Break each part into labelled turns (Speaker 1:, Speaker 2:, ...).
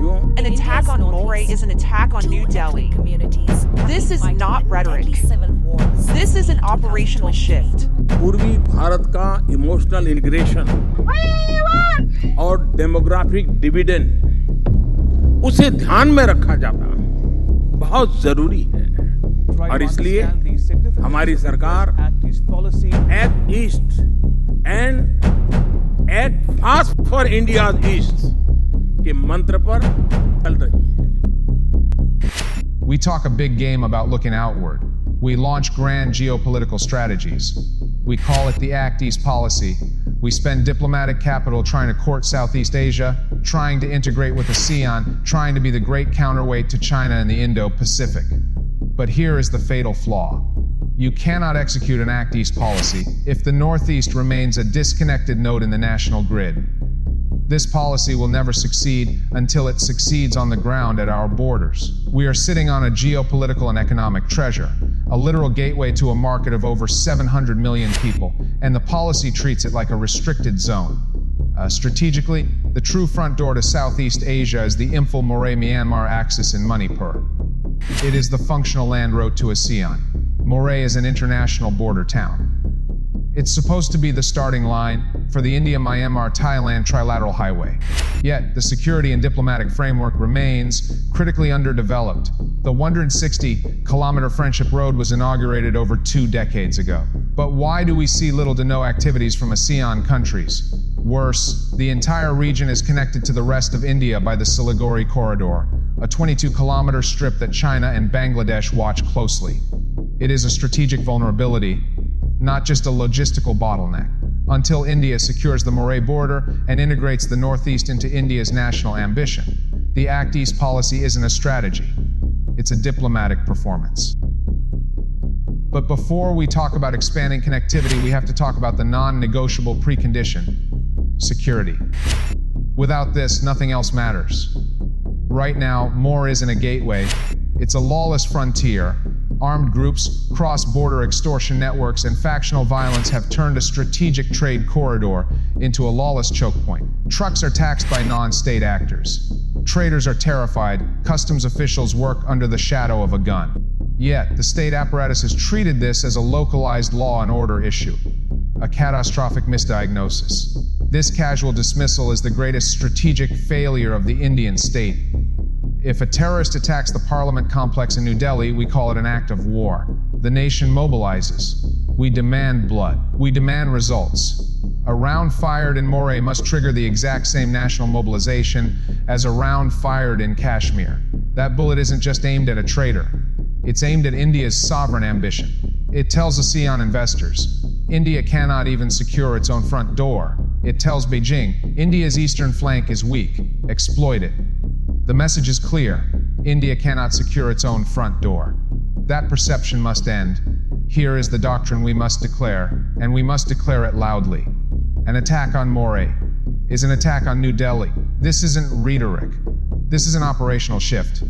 Speaker 1: साथियों,
Speaker 2: An attack on Moreh is an attack on New Delhi. This is not rhetoric. This is an operational shift.
Speaker 1: पूर्वी भारत का emotional integration और demographic dividend उसे ध्यान में रखा जाता बहुत जरूरी है और इसलिए हमारी सरकार act east and act fast for India east के मंत्र पर चल रही है.
Speaker 3: We talk a big game about looking outward. We launch grand geopolitical strategies. We call it the Act East policy. We spend diplomatic capital trying to court Southeast Asia, trying to integrate with ASEAN, trying to be the great counterweight to China in the Indo-Pacific. But here is the fatal flaw. You cannot execute an Act East policy if the Northeast remains a disconnected node in the national grid. This policy will never succeed until it succeeds on the ground at our borders. We are sitting on a geopolitical and economic treasure, a literal gateway to a market of over 700 million people, and the policy treats it like a restricted zone. Strategically, the true front door to Southeast Asia is the Imphal-Moreh Myanmar axis in Manipur. It is the functional land route to ASEAN. Moreh is an international border town. It's supposed to be the starting line for the India-Myanmar-Thailand trilateral highway. Yet, the security and diplomatic framework remains critically underdeveloped. The 160-kilometer Friendship Road was inaugurated over 2 decades ago. But why do we see little to no activities from ASEAN countries? Worse, the entire region is connected to the rest of India by the Siliguri Corridor, a 22-kilometer strip that China and Bangladesh watch closely. It is a strategic vulnerability, not just a logistical bottleneck. Until India secures the Moreh border and integrates the Northeast into India's national ambition, the Act East policy isn't a strategy. It's a diplomatic performance. But before we talk about expanding connectivity, we have to talk about the non-negotiable precondition: security. Without this, nothing else matters. Right now, Moreh isn't a gateway. It's a lawless frontier. Armed groups, cross-border extortion networks, and factional violence have turned a strategic trade corridor into a lawless choke point. Trucks are taxed by non-state actors. Traders are terrified. Customs officials work under the shadow of a gun. Yet, the state apparatus has treated this as a localized law and order issue, a catastrophic misdiagnosis. This casual dismissal is the greatest strategic failure of the Indian state. If a terrorist attacks the parliament complex in New Delhi, we call it an act of war. The nation mobilizes. We demand blood. We demand results. A round fired in Moreh must trigger the exact same national mobilization as a round fired in Kashmir. That bullet isn't just aimed at a traitor. It's aimed at India's sovereign ambition. It tells ASEAN investors, India cannot even secure its own front door. It tells Beijing, India's eastern flank is weak. Exploit it. The message is clear. India cannot secure its own front door. That perception must end. Here is the doctrine we must declare, and we must declare it loudly. An attack on Moreh is an attack on New Delhi. This isn't rhetoric. This is an operational shift.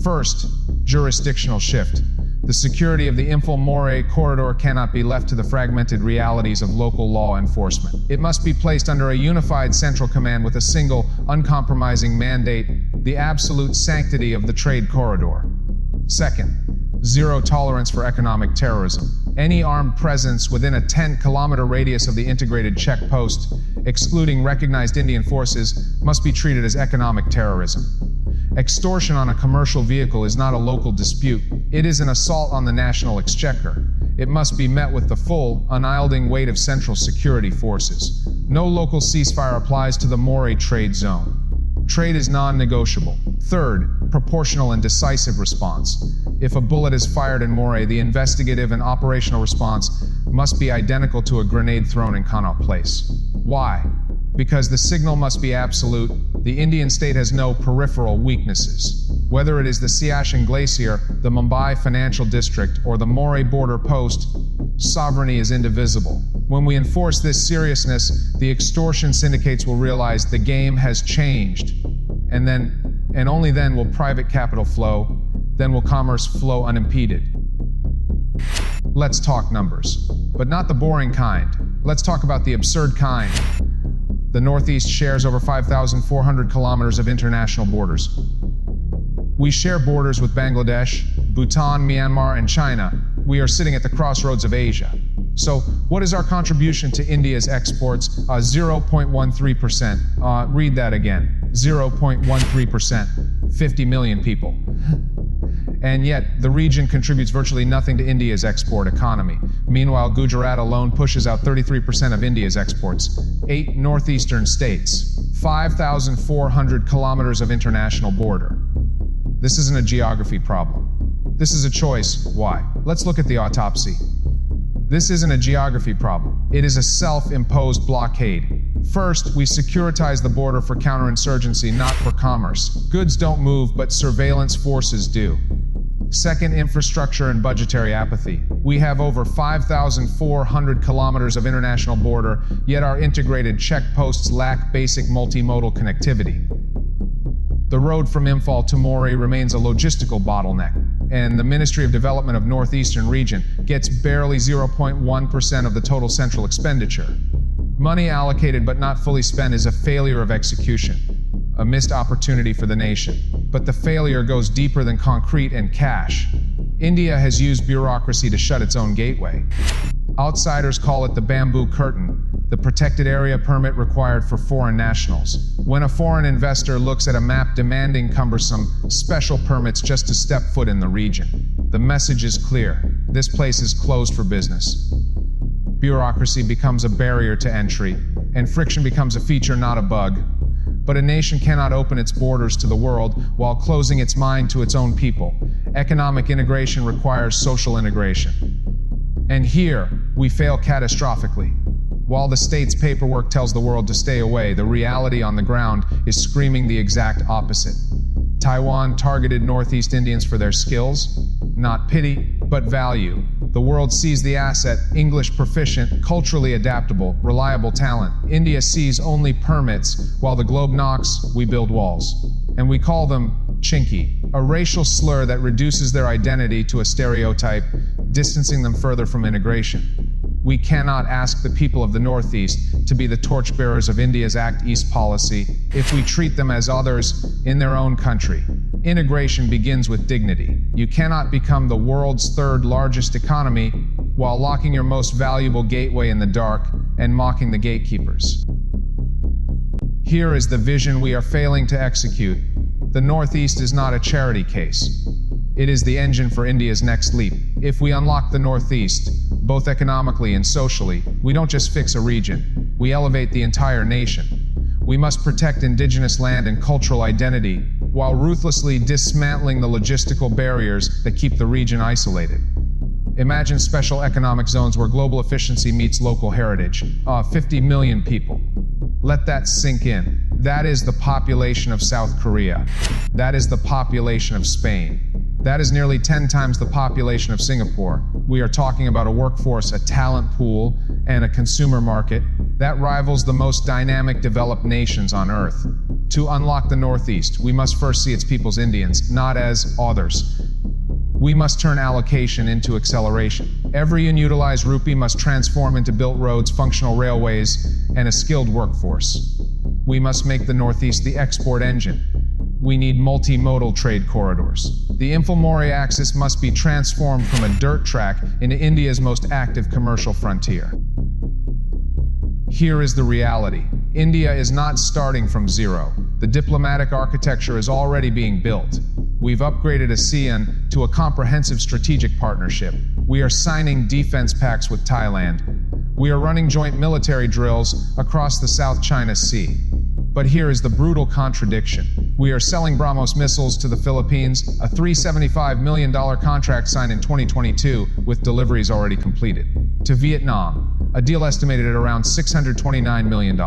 Speaker 3: First, jurisdictional shift. The security of the Imphal-Moreh corridor cannot be left to the fragmented realities of local law enforcement. It must be placed under a unified central command with a single, uncompromising mandate: the absolute sanctity of the trade corridor. Second, zero tolerance for economic terrorism. Any armed presence within a 10-kilometer radius of the integrated checkpost, excluding recognized Indian forces, must be treated as economic terrorism. Extortion on a commercial vehicle is not a local dispute. It is an assault on the national exchequer. It must be met with the full, unyielding weight of central security forces. No local ceasefire applies to the Moreh trade zone. Trade is non-negotiable. Third, proportional and decisive response. If a bullet is fired in Moreh, the investigative and operational response must be identical to a grenade thrown in Connaught Place. Why? Because the signal must be absolute. The Indian state has no peripheral weaknesses. Whether it is the Siachen Glacier, the Mumbai Financial District, or the Moreh border post, sovereignty is indivisible. When we enforce this seriousness, the extortion syndicates will realize the game has changed. And then, and only then, will private capital flow. Then will commerce flow unimpeded. Let's talk numbers, but not the boring kind. Let's talk about the absurd kind. The Northeast shares over 5,400 kilometers of international borders. We share borders with Bangladesh, Bhutan, Myanmar, and China. We are sitting at the crossroads of Asia. So, what is our contribution to India's exports? 0.13%. Read that again. 0.13%. 50 million people. And yet, the region contributes virtually nothing to India's export economy. Meanwhile, Gujarat alone pushes out 33% of India's exports. 8 northeastern states. 5,400 kilometers of international border. This isn't a geography problem. This is a choice. Why? Let's look at the autopsy. This isn't a geography problem. It is a self-imposed blockade. First, we securitize the border for counterinsurgency, not for commerce. Goods don't move, but surveillance forces do. Second, infrastructure and budgetary apathy. We have over 5,400 kilometers of international border, yet our integrated checkposts lack basic multimodal connectivity. The road from Imphal to Moreh remains a logistical bottleneck, and the Ministry of Development of Northeastern Region gets barely 0.1% of the total central expenditure. Money allocated but not fully spent is a failure of execution, a missed opportunity for the nation. But the failure goes deeper than concrete and cash. India has used bureaucracy to shut its own gateway. Outsiders call it the bamboo curtain, the protected area permit required for foreign nationals. When a foreign investor looks at a map demanding cumbersome, special permits just to step foot in the region, the message is clear. This place is closed for business. Bureaucracy becomes a barrier to entry, and friction becomes a feature, not a bug. But a nation cannot open its borders to the world while closing its mind to its own people. Economic integration requires social integration. And here, we fail catastrophically. While the state's paperwork tells the world to stay away, the reality on the ground is screaming the exact opposite. Taiwan targeted Northeast Indians for their skills, not pity, but value. The world sees the asset, English proficient, culturally adaptable, reliable talent. India sees only permits, while the globe knocks, we build walls. And we call them chinky, a racial slur that reduces their identity to a stereotype, distancing them further from integration. We cannot ask the people of the Northeast to be the torchbearers of India's Act East policy if we treat them as others in their own country. Integration begins with dignity. You cannot become the world's third largest economy while locking your most valuable gateway in the dark and mocking the gatekeepers. Here is the vision we are failing to execute. The Northeast is not a charity case. It is the engine for India's next leap. If we unlock the Northeast, both economically and socially, we don't just fix a region, we elevate the entire nation. We must protect indigenous land and cultural identity while ruthlessly dismantling the logistical barriers that keep the region isolated. Imagine special economic zones where global efficiency meets local heritage. 50 million people. Let that sink in. That is the population of South Korea. That is the population of Spain. That is nearly 10 times the population of Singapore. We are talking about a workforce, a talent pool, and a consumer market that rivals the most dynamic developed nations on Earth. To unlock the Northeast, we must first see its peoples Indians, not as others. We must turn allocation into acceleration. Every unutilized rupee must transform into built roads, functional railways, and a skilled workforce. We must make the Northeast the export engine. We need multimodal trade corridors. The Imphal-Moreh axis must be transformed from a dirt track into India's most active commercial frontier. Here is the reality. India is not starting from zero. The diplomatic architecture is already being built. We've upgraded ASEAN to a comprehensive strategic partnership. We are signing defense pacts with Thailand. We are running joint military drills across the South China Sea. But here is the brutal contradiction. We are selling BrahMos missiles to the Philippines, a $375 million contract signed in 2022 with deliveries already completed. To Vietnam, a deal estimated at around $629 million.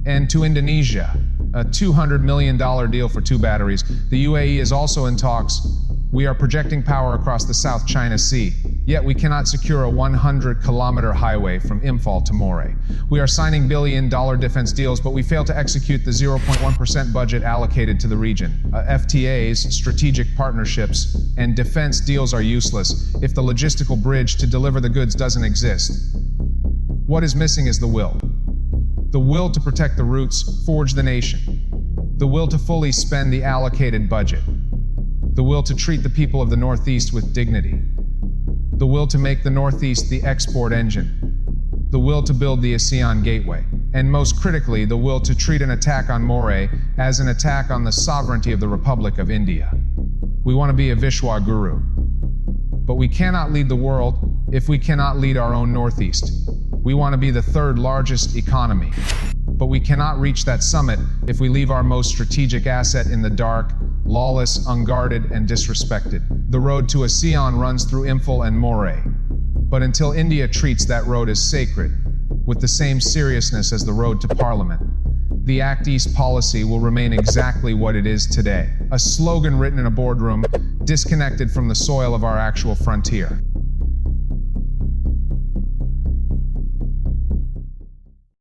Speaker 3: And to Indonesia, a $200 million deal for 2 batteries. The UAE is also in talks. We are projecting power across the South China Sea, yet we cannot secure a 100-kilometer highway from Imphal to Moreh. We are signing billion-dollar defense deals, but we fail to execute the 0.1% budget allocated to the region. FTAs, strategic partnerships, and defense deals are useless if the logistical bridge to deliver the goods doesn't exist. What is missing is the will. The will to protect the roots, forge the nation. The will to fully spend the allocated budget. The will to treat the people of the Northeast with dignity. The will to make the Northeast the export engine. The will to build the ASEAN gateway. And most critically, the will to treat an attack on Moreh as an attack on the sovereignty of the Republic of India. We want to be a Vishwa Guru. But we cannot lead the world if we cannot lead our own Northeast. We want to be the third largest economy. But we cannot reach that summit if we leave our most strategic asset in the dark, lawless, unguarded, and disrespected. The road to ASEAN runs through Imphal-Moreh. But until India treats that road as sacred, with the same seriousness as the road to Parliament, the Act East policy will remain exactly what it is today. A slogan written in a boardroom, disconnected from the soil of our actual frontier.